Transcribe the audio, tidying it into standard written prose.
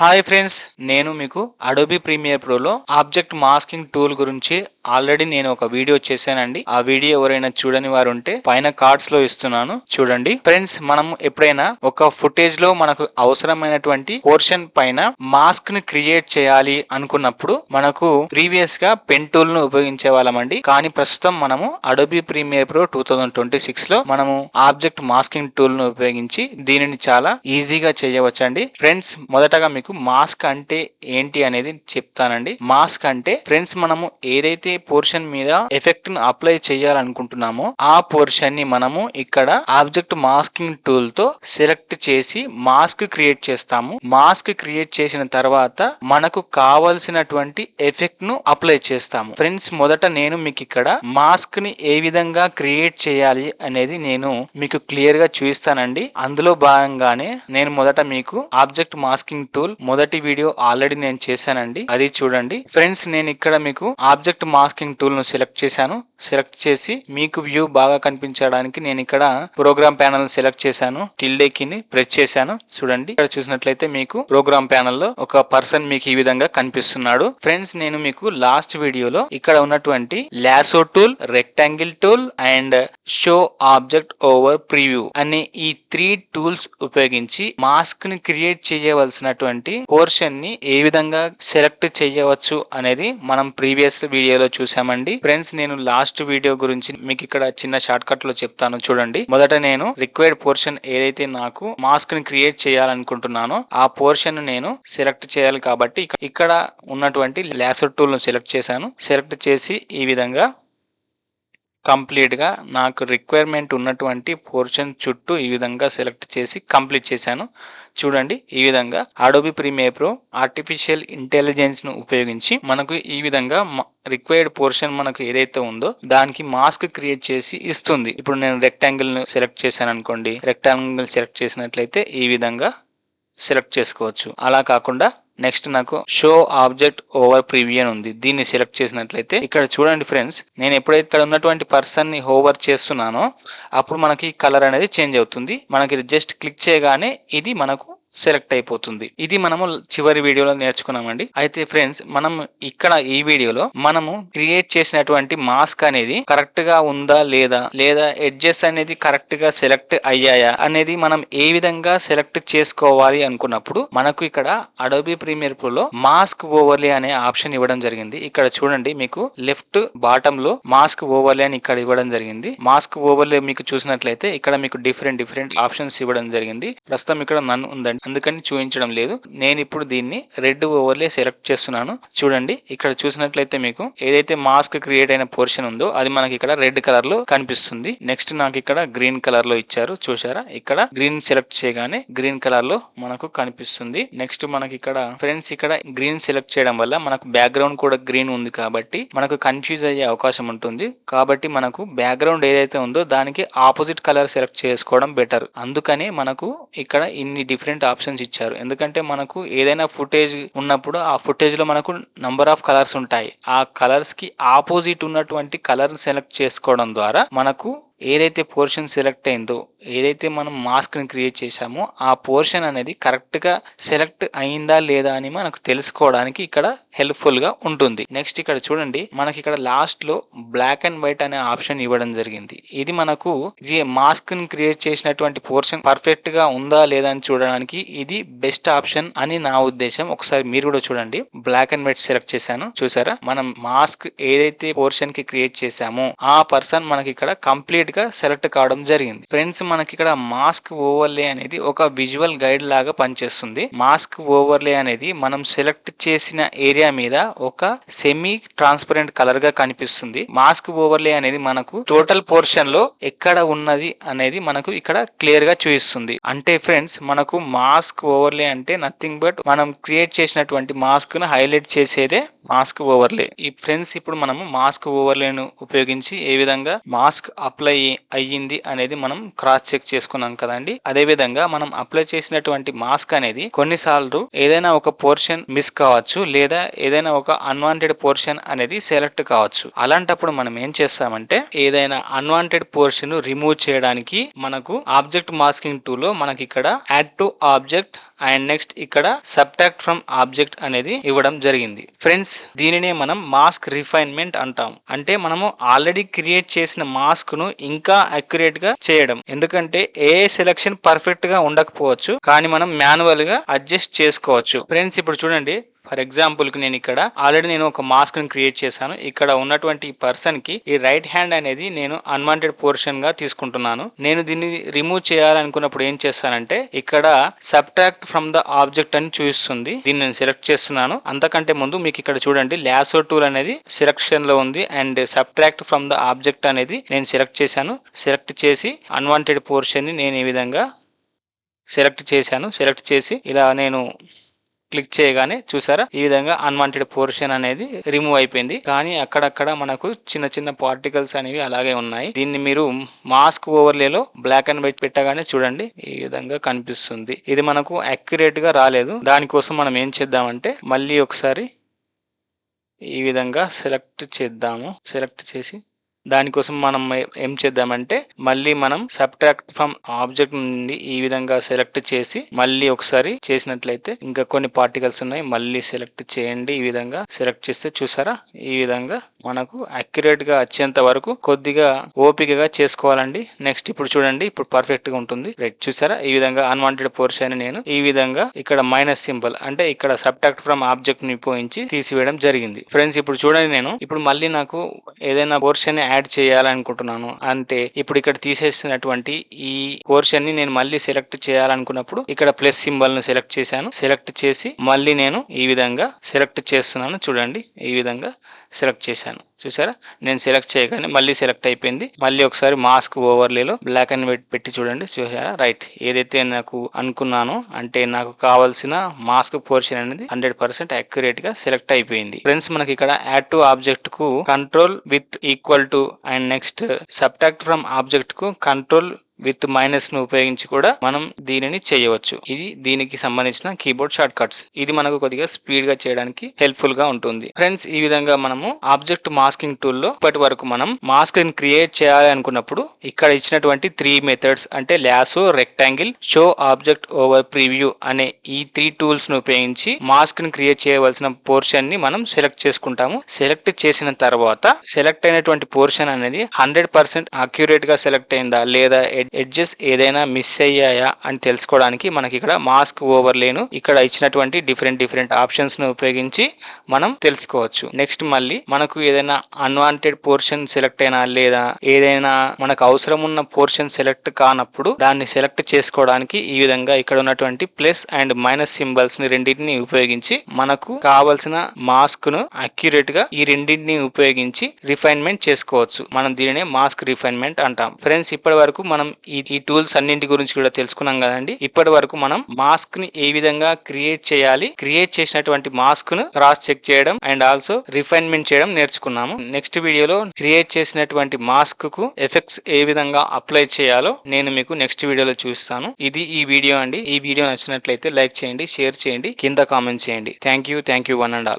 Hi friends, నేను మీకు Adobe premiere ప్రోలో ఆబ్జెక్ట్ మాస్కింగ్ టూల్ గురించి ఆల్రెడీ నేను ఒక వీడియో చేశానండి. ఆ వీడియో ఎవరైనా చూడని వారు ఉంటే పైన కార్డ్స్ లో ఇస్తున్నాను, చూడండి. ఫ్రెండ్స్, మనం ఎప్పుడైనా ఒక ఫుటేజ్ లో మనకు అవసరమైనటువంటి పోర్షన్ పైన మాస్క్ ని క్రియేట్ చేయాలి అనుకున్నప్పుడు మనకు ప్రీవియస్ గా పెన్ టూల్ ను ఉపయోగించే వాళ్ళమండి. కానీ ప్రస్తుతం మనము అడోబీ ప్రీమియర్ ప్రో 2026 లో మనము ఆబ్జెక్ట్ మాస్కింగ్ టూల్ ను ఉపయోగించి దీనిని చాలా ఈజీగా చేయవచ్చండి. ఫ్రెండ్స్, మొదటగా మీకు మాస్క్ అంటే ఏంటి అనేది చెప్తానండి. మాస్క్ అంటే ఫ్రెండ్స్, మనము ఏదైతే పోర్షన్ మీద ఎఫెక్ట్ ను అప్లై చేయాలనుకుంటున్నామో ఆ పోర్షన్ ని మనము ఇక్కడ ఆబ్జెక్ట్ మాస్కింగ్ టూల్ తో సెలెక్ట్ చేసి మాస్క్ క్రియేట్ చేస్తాము. మాస్క్ క్రియేట్ చేసిన తర్వాత మనకు కావలసినటువంటి ఎఫెక్ట్ ను అప్లై చేస్తాము. ఫ్రెండ్స్, మొదట నేను మీకు ఇక్కడ మాస్క్ ని ఏ విధంగా క్రియేట్ చేయాలి అనేది నేను మీకు క్లియర్ గా చూపిస్తానండి. అందులో భాగంగానే నేను మొదట మీకు ఆబ్జెక్ట్ మాస్కింగ్ టూల్ మొదటి వీడియో ఆల్రెడీ నేను చేశానండి, అది చూడండి. ఫ్రెండ్స్, నేను ఇక్కడ మీకు ఆబ్జెక్ట్ మాస్కింగ్ టూల్ ను సెలెక్ట్ చేశాను. సెలెక్ట్ చేసి మీకు వ్యూ బాగా కనిపించడానికి నేను ఇక్కడ ప్రోగ్రామ్ ప్యానల్ సెలెక్ట్ చేశాను. టిల్డే కీని ప్రెస్ చేశాను. చూడండి, ఇక్కడ చూసినట్లయితే మీకు ప్రోగ్రామ్ ప్యానల్ లో ఒక పర్సన్ మీకు ఈ విధంగా కనిపిస్తున్నాడు. ఫ్రెండ్స్, నేను మీకు లాస్ట్ వీడియోలో ఇక్కడ ఉన్నటువంటి lasso tool, rectangle tool and show object over preview అనే ఈ 3 టూల్స్ ఉపయోగించి మాస్క్ ని క్రియేట్ చేయవలసినటువంటి పోర్షన్ ని ఏ విధంగా సెలెక్ట్ చేయవచ్చు అనేది మనం ప్రీవియస్ వీడియోలో చూసామండి. ఫ్రెండ్స్, నేను లాస్ట్ వీడియో గురించి మీకు ఇక్కడ చిన్న షార్ట్ కట్ లో చెప్తాను, చూడండి. మొదట నేను రిక్వైర్డ్ పోర్షన్ ఏదైతే నాకు మాస్క్ ని క్రియేట్ చేయాలనుకుంటున్నానో ఆ పోర్షన్ నేను సెలెక్ట్ చేయాలి. కాబట్టి ఇక్కడ ఉన్నటువంటి లాసో టూల్ ను సెలెక్ట్ చేశాను. సెలెక్ట్ చేసి ఈ విధంగా కంప్లీట్ గా నాకు రిక్వైర్మెంట్ ఉన్నటువంటి పోర్షన్ చుట్టూ ఈ విధంగా సెలెక్ట్ చేసి కంప్లీట్ చేశాను. చూడండి, ఈ విధంగా Adobe Premiere Pro artificial intelligence ను ఉపయోగించి మనకు ఈ విధంగా రిక్వైర్డ్ పోర్షన్ మనకు ఏదైతే ఉందో దానికి మాస్క్ క్రియేట్ చేసి ఇస్తుంది. ఇప్పుడు నేను రెక్టాంగిల్ ను సెలెక్ట్ చేశాను అనుకోండి. రెక్టాంగిల్ సెలెక్ట్ చేసినట్లయితే ఈ విధంగా సెలెక్ట్ చేసుకోవచ్చు. అలా కాకుండా నెక్స్ట్ నాకు షో ఆబ్జెక్ట్ ఓవర్ ప్రివ్యూ అని ఉంది. దీన్ని సెలెక్ట్ చేసినట్లయితే ఇక్కడ చూడండి ఫ్రెండ్స్, నేను ఎప్పుడైతే ఇక్కడ ఉన్నటువంటి పర్సన్ ని హోవర్ చేస్తున్నానో అప్పుడు మనకి కలర్ అనేది చేంజ్ అవుతుంది. మనకి జస్ట్ క్లిక్ చేయగానే ఇది మనకు సెలెక్ట్ అయిపోతుంది. ఇది మనము చివరి వీడియోలో నేర్చుకున్నామండి. అయితే ఫ్రెండ్స్, మనం ఇక్కడ ఈ వీడియోలో మనము క్రియేట్ చేసినటువంటి మాస్క్ అనేది కరెక్ట్ గా ఉందా లేదా ఎడ్జెస్ అనేది కరెక్ట్ గా సెలెక్ట్ అయ్యాయా అనేది మనం ఏ విధంగా సెలెక్ట్ చేసుకోవాలి అనుకున్నప్పుడు మనకు ఇక్కడ అడోబీ ప్రీమియర్ ప్రో లో మాస్క్ ఓవర్లే అనే ఆప్షన్ ఇవ్వడం జరిగింది. ఇక్కడ చూడండి, మీకు లెఫ్ట్ బాటమ్ లో మాస్క్ ఓవర్లే అని ఇక్కడ ఇవ్వడం జరిగింది. మాస్క్ ఓవర్లే మీకు చూసినట్లయితే ఇక్కడ మీకు డిఫరెంట్ ఆప్షన్స్ ఇవ్వడం జరిగింది. ప్రస్తుతం ఇక్కడ నన్ను ఉందండి, అందుకని చూపించడం లేదు. నేను ఇప్పుడు దీన్ని రెడ్ ఓవర్లే సెలెక్ట్ చేస్తున్నాను. చూడండి, ఇక్కడ చూసినట్లయితే మీకు ఏదైతే మాస్క్ క్రియేట్ అయిన పోర్షన్ ఉందో అది మనకి ఇక్కడ రెడ్ కలర్ లో కనిపిస్తుంది. నెక్స్ట్ నాకు ఇక్కడ గ్రీన్ కలర్ లో ఇచ్చారు, చూసారా? ఇక్కడ గ్రీన్ సెలెక్ట్ చేయగానే గ్రీన్ కలర్ లో మనకు కనిపిస్తుంది. నెక్స్ట్ మనకి ఇక్కడ ఫ్రెండ్స్, ఇక్కడ గ్రీన్ సెలెక్ట్ చేయడం వల్ల మనకు బ్యాక్గ్రౌండ్ కూడా గ్రీన్ ఉంది కాబట్టి మనకు కన్ఫ్యూజ్ అయ్యే అవకాశం ఉంటుంది. కాబట్టి మనకు బ్యాక్గ్రౌండ్ ఏదైతే ఉందో దానికి ఆపోజిట్ కలర్ సెలెక్ట్ చేసుకోవడం బెటర్. అందుకని మనకు ఇక్కడ ఇన్ని డిఫరెంట్ ఆప్షన్స్ ఇచ్చారు. ఎందుకంటే మనకు ఏదైనా ఫుటేజ్ ఉన్నప్పుడు ఆ ఫుటేజ్ లో మనకు నంబర్ ఆఫ్ కలర్స్ ఉంటాయి. ఆ కలర్స్ కి ఆపోజిట్ ఉన్నటువంటి కలర్ సెలెక్ట్ చేసుకోవడం ద్వారా మనకు ఏదైతే పోర్షన్ సెలెక్ట్ అయిందో, ఏదైతే మనం మాస్క్ ని క్రియేట్ చేశామో ఆ పోర్షన్ అనేది కరెక్ట్ గా సెలెక్ట్ అయిందా లేదా అని మనకు తెలుసుకోవడానికి ఇక్కడ హెల్ప్ఫుల్ గా ఉంటుంది. నెక్స్ట్ ఇక్కడ చూడండి, మనకి ఇక్కడ లాస్ట్ లో బ్లాక్ అండ్ వైట్ అనే ఆప్షన్ ఇవ్వడం జరిగింది. ఇది మనకు మాస్క్ ని క్రియేట్ చేసినటువంటి పోర్షన్ పర్ఫెక్ట్ గా ఉందా లేదా అని చూడడానికి ఇది బెస్ట్ ఆప్షన్ అని నా ఉద్దేశం. ఒకసారి మీరు కూడా చూడండి. బ్లాక్ అండ్ వైట్ సెలెక్ట్ చేశాను, చూసారా? మనం మాస్క్ ఏదైతే పోర్షన్ కి క్రియేట్ చేశామో ఆ పర్సన్ మనకి ఇక్కడ కంప్లీట్ గా సెలెక్ట్ కావడం జరిగింది. ఫ్రెండ్స్, మనకి ఇక్కడ మాస్క్ ఓవర్లే అనేది ఒక విజువల్ గైడ్ లాగా పనిచేస్తుంది. మాస్క్ ఓవర్లే అనేది మనం సెలెక్ట్ చేసిన ఏరియా మీద ఒక సెమీ ట్రాన్స్పరెంట్ కలర్ గా కనిపిస్తుంది. మాస్క్ ఓవర్లే అనేది మనకు టోటల్ పోర్షన్ లో ఎక్కడ ఉన్నది అనేది మనకు ఇక్కడ క్లియర్ గా చూపిస్తుంది. అంటే ఫ్రెండ్స్, మనకు మాస్క్ ఓవర్లే అంటే నథింగ్ బట్ మనం క్రియేట్ చేసినటువంటి మాస్క్ ను హైలైట్ చేసేదే మాస్క్ ఓవర్లే. ఈ ఫ్రెండ్స్, ఇప్పుడు మనము మాస్క్ ఓవర్లేను ఉపయోగించి ఏ విధంగా మాస్క్ అప్లై అయ్యింది అనేది మనం క్రాస్ చెక్ చేసుకున్నాం కదండి. అదే విధంగా మనం అప్లై చేసినటువంటి మాస్క్ అనేది కొన్నిసార్లు ఏదైనా ఒక పోర్షన్ మిస్ కావచ్చు, లేదా ఏదైనా ఒక అన్వాంటెడ్ పోర్షన్ అనేది సెలెక్ట్ కావచ్చు. అలాంటప్పుడు మనం ఏం చేస్తామంటే ఏదైనా అన్వాంటెడ్ పోర్షన్ రిమూవ్ చేయడానికి మనకు ఆబ్జెక్ట్ మాస్కింగ్ టూల్ లో మనకి ఇక్కడ add to object and next ఇక్కడ సబ్ట్రాక్ట్ ఫ్రమ్ ఆబ్జెక్ట్ అనేది ఇవ్వడం జరిగింది. ఫ్రెండ్స్, దీనినే మనం మాస్క్ రిఫైన్మెంట్ అంటాం. అంటే మనము ఆల్రెడీ క్రియేట్ చేసిన మాస్క్ ను ఇంకా అక్యురేట్ గా చేయడం. ఎందుకంటే ఏ సెలక్షన్ పర్ఫెక్ట్ గా ఉండకపోవచ్చు, కానీ మనం మాన్యువల్ గా అడ్జస్ట్ చేసుకోవచ్చు. ఫ్రెండ్స్, ఇప్పుడు చూడండి, ఫర్ ఎగ్జాంపుల్ కి నేను ఇక్కడ ఆల్రెడీ ఒక మాస్క్ ని క్రియేట్ చేశాను. ఇక్కడ ఉన్నటువంటి పర్సన్ కి ఈ రైట్ హ్యాండ్ అనేది నేను అన్వాంటెడ్ పోర్షన్ గా తీసుకుంటున్నాను. నేను దీన్ని రిమూవ్ చేయాలనుకున్నప్పుడు ఏం చేస్తానంటే ఇక్కడ సబ్ట్రాక్ట్ ఫ్రమ్ ద ఆబ్జెక్ట్ అని చూపిస్తుంది. దీన్ని నేను సెలెక్ట్ చేస్తున్నాను. అంతకంటే ముందు మీకు ఇక్కడ చూడండి, లాసో టూల్ అనేది సెలెక్షన్ లో ఉంది and subtract from the object అనేది నేను సెలెక్ట్ చేశాను. సెలెక్ట్ చేసి అన్వాంటెడ్ పోర్షన్ ని నేను ఈ విధంగా సెలెక్ట్ చేశాను. సెలెక్ట్ చేసి ఇలా నేను క్లిక్ చేయగానే చూసారా, ఈ విధంగా అన్వాంటెడ్ పోర్షన్ అనేది రిమూవ్ అయిపోయింది. కానీ అక్కడక్కడ మనకు చిన్న చిన్న పార్టికల్స్ అనేవి అలాగే ఉన్నాయి. దీన్ని మీరు మాస్క్ ఓవర్లేలో బ్లాక్ అండ్ వైట్ పెట్టగానే చూడండి, ఈ విధంగా కనిపిస్తుంది. ఇది మనకు అక్యురేట్ గా రాలేదు. దానికోసం మనం ఏం చేద్దామంటే మళ్ళీ ఒకసారి ఈ విధంగా సెలెక్ట్ చేద్దాము. సెలెక్ట్ చేసి దానికోసం మనం ఏం చేద్దామంటే మళ్ళీ మనం సబ్ట్రాక్ట్ ఫ్రమ్ ఆబ్జెక్ట్ నుండి ఈ విధంగా సెలెక్ట్ చేసి మళ్ళీ ఒకసారి చేసినట్లయితే ఇంకా కొన్ని పార్టికల్స్ ఉన్నాయి, మళ్ళీ సెలెక్ట్ చేయండి. ఈ విధంగా సెలెక్ట్ చేస్తే చూసారా, ఈ విధంగా మనకు అక్యురేట్ గా వచ్చేంత వరకు కొద్దిగా ఓపికగా చేసుకోవాలండి. నెక్స్ట్ ఇప్పుడు చూడండి, ఇప్పుడు పర్ఫెక్ట్ గా ఉంటుంది. రైట్, చూసారా, ఈ విధంగా అన్వాంటెడ్ పోర్షన్ నేను ఈ విధంగా ఇక్కడ మైనస్ సింబల్ అంటే ఇక్కడ సబ్ట్రాక్ట్ ఫ్రమ్ ఆబ్జెక్ట్ ని ఉపయోగించి తీసివేయడం జరిగింది. ఫ్రెండ్స్, ఇప్పుడు చూడండి, నేను ఇప్పుడు మళ్ళీ నాకు ఏదైనా పోర్షన్ యాడ్ చేయాలనుకుంటున్నాను. అంటే ఇప్పుడు ఇక్కడ తీసేసినటువంటి ఈ పోర్షన్ ని నేను మళ్ళీ సెలెక్ట్ చేయాలనుకున్నప్పుడు ఇక్కడ ప్లస్ సింబల్ ను సెలెక్ట్ చేశాను. సెలెక్ట్ చేసి మళ్ళీ నేను ఈ విధంగా సెలెక్ట్ చేస్తున్నాను. చూడండి, ఈ విధంగా సెలెక్ట్ చేశాను. చూసారా, నేను సెలెక్ట్ చేయగానే మళ్ళీ సెలెక్ట్ అయిపోయింది. మళ్ళీ ఒకసారి మాస్క్ ఓవర్లేలో బ్లాక్ అండ్ వైట్ పెట్టి చూడండి. చూసారా, రైట్, ఏదైతే నాకు అనుకున్నానో అంటే నాకు కావాల్సిన మాస్క్ పోర్షన్ అనేది 100% అక్యురేట్ గా సెలెక్ట్ అయిపోయింది. ఫ్రెండ్స్, మనకి ఇక్కడ యాడ్ టు ఆబ్జెక్ట్ కు control with equal to and next subtract from object కు కంట్రోల్ విత్ మైనస్ ను ఉపయోగించి కూడా మనం దీనిని చేయవచ్చు. ఇది దీనికి సంబంధించిన కీబోర్డ్ షార్ట్ కట్స్. ఇది మనకు కొద్దిగా స్పీడ్ గా చేయడానికి హెల్ప్ఫుల్ గా ఉంటుంది. ఫ్రెండ్స్, ఈ విధంగా మనము ఆబ్జెక్ట్ మాస్కింగ్ టూల్ లో ఇప్పటి వరకు మనం మాస్క్ ని క్రియేట్ చేయాలి అనుకున్నప్పుడు ఇక్కడ ఇచ్చినటువంటి 3 మెథడ్స్ అంటే lasso, rectangle, show object over preview అనే ఈ 3 టూల్స్ ను ఉపయోగించి మాస్క్ ని క్రియేట్ చేయవలసిన పోర్షన్ ని మనం సెలెక్ట్ చేసుకుంటాము. సెలెక్ట్ చేసిన తర్వాత సెలెక్ట్ అయినటువంటి పోర్షన్ అనేది 100% అక్యురేట్ గా సెలెక్ట్ అయిందా లేదా ఎడ్జెస్ ఏదైనా మిస్ అయ్యాయా అని తెలుసుకోవడానికి మనకి ఇక్కడ మాస్క్ ఓవర్లేను ఇక్కడ ఇచ్చినటువంటి డిఫరెంట్ ఆప్షన్స్ ను ఉపయోగించి మనం తెలుసుకోవచ్చు. నెక్స్ట్ మళ్ళీ మనకు ఏదైనా అన్వాంటెడ్ పోర్షన్ సెలెక్ట్ అయినా లేదా ఏదైనా మనకు అవసరం ఉన్న పోర్షన్ సెలెక్ట్ కానప్పుడు దాన్ని సెలెక్ట్ చేసుకోవడానికి ఈ విధంగా ఇక్కడ ఉన్నటువంటి ప్లస్ అండ్ మైనస్ సింబల్స్ ని రెండింటిని ఉపయోగించి మనకు కావలసిన మాస్క్ ను అక్యురేట్ గా ఈ రెండింటిని ఉపయోగించి రిఫైన్మెంట్ చేసుకోవచ్చు. మనం దీనినే మాస్క్ రిఫైన్మెంట్ అంటాం. ఫ్రెండ్స్, ఇప్పటి వరకు మనం ఈ టూల్స్ అన్నింటి గురించి కూడా తెలుసుకున్నాం కదండి. ఇప్పటి వరకు మనం మాస్క్ ని ఏ విధంగా క్రియేట్ చేయాలి, క్రియేట్ చేసినటువంటి మాస్క్ ను క్రాస్ చెక్ చేయడం అండ్ ఆల్సో రిఫైన్మెంట్ చేయడం నేర్చుకున్నాము. నెక్స్ట్ వీడియోలో క్రియేట్ చేసినటువంటి మాస్క్ కు ఎఫెక్ట్స్ ఏ విధంగా అప్లై చేయాలో నేను మీకు నెక్స్ట్ వీడియోలో చూస్తాను. ఇది ఈ వీడియో అండి. ఈ వీడియో నచ్చినట్లయితే లైక్ చేయండి, షేర్ చేయండి, కింద కామెంట్ చేయండి. Thank you one and all.